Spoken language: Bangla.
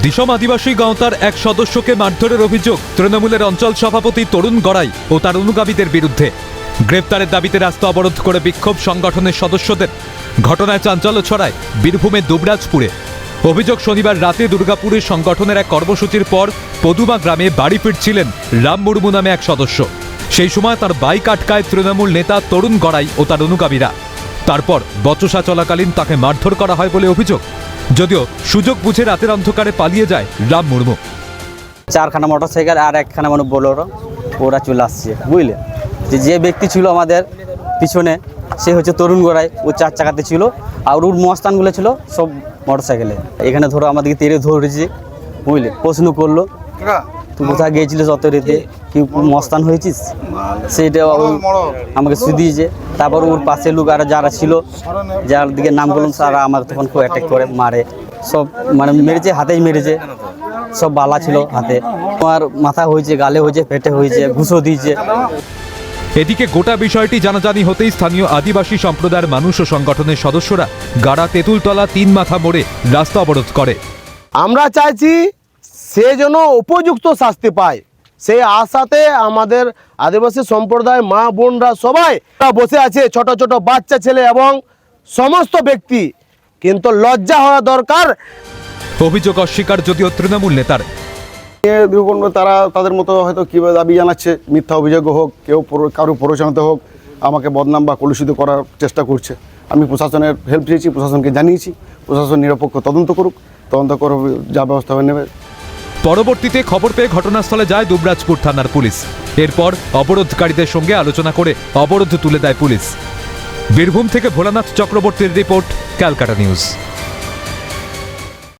দিশম আদিবাসী গাঁওতার এক সদস্যকে মারধরের অভিযোগ তৃণমূলের অঞ্চল সভাপতি তরুণ গড়াই ও তার অনুগামীদের বিরুদ্ধে। গ্রেপ্তারের দাবিতে রাস্তা অবরোধ করে বিক্ষোভ সংগঠনের সদস্যদের। ঘটনায় চাঞ্চল্য ছড়ায় বীরভূমের দুবরাজপুরে। অভিযোগ, শনিবার রাতে দুর্গাপুরে সংগঠনের এক কর্মসূচির পর পদুমা গ্রামে বাড়ি ফিরছিলেন রাম মুর্মু নামে এক সদস্য। সেই সময় তার বাইক আটকায় তৃণমূল নেতা তরুণ গড়াই ও তার অনুগামীরা। তারপর বচসা চলাকালীন তাকে মারধর করা হয় বলে অভিযোগ। যদিও সুযোগ বুঝে রাতের অন্ধকারে পালিয়ে যায় রাম মুর্মু। 4খানা মোটরসাইকেল আর 1খানা মানে বোলেরো ওরা চলে আসছে, বুঝলে। যে ব্যক্তি ছিল আমাদের পিছনে সে হচ্ছে তরুণ গড়াই, ও 4 চাকাতে ছিল, আর ওর মস্তানগুলো ছিল সব মোটরসাইকেলে। এখানে ধরো আমাদেরকে তেড়ে ধরেছে, বুঝলে। প্রশ্ন করলো, তুই কোথায় গিয়েছিলিস অত রেতে, কি মস্তান হয়েছিস, সেটা আমাকে শুধিয়েছে। তারপর ওর পাশে লোক আর যারা ছিল, যার দিকে নাম বললাম, তারা আমাকে তখন খুব অ্যাটাক করে মারে। সব মানে মেরেছে, হাতেই মেরেছে, সব বালা ছিল হাতে। আমার মাথা হয়েছে, গালে হয়েছে, পেটে হয়েছে, ঘুষও দিয়েছে। এদিকে গোটা বিষয়টি জানাজানি হতেই স্থানীয় আদিবাসী সম্প্রদায়ের মানুষ ও সংগঠনের সদস্যরা গাড়া তেঁতুলতলা 3 মাথা মোড়ে রাস্তা অবরোধ করে। আমরা চাইছি সে যেন উপযুক্ত শাস্তি পায়, সেই আশাতে আমাদের আদিবাসী সম্প্রদায় মা বোনরা সবাই বসে আছে, ছোট ছোট বাচ্চা ছেলে এবং সমস্ত ব্যক্তি। কিন্তু লজ্জা হওয়া দরকার। অভিযোগ অস্বীকার যদিও তৃণমূল নেতার। তারা তাদের মতো হয়তো কীভাবে দাবি জানাচ্ছে, মিথ্যা অভিযোগ হোক, কেউ কারো প্ররোচনাতে হোক, আমাকে বদনাম বা কলুষিত করার চেষ্টা করছে। আমি প্রশাসনের হেল্প চেয়েছি, প্রশাসনকে জানিয়েছি, প্রশাসন নিরপেক্ষ তদন্ত করুক, তদন্ত করে যা ব্যবস্থা হয়ে নেবে। পরবর্তীতে খবর পেয়ে ঘটনাস্থলে যায় দুবরাজপুর থানার পুলিশ। এরপর অবরোধকারীদের সঙ্গে আলোচনা করে অবরোধ তুলে দেয় পুলিশ। বীরভূম থেকে ভোলানাথ চক্রবর্তীর রিপোর্ট, ক্যালকাটা নিউজ।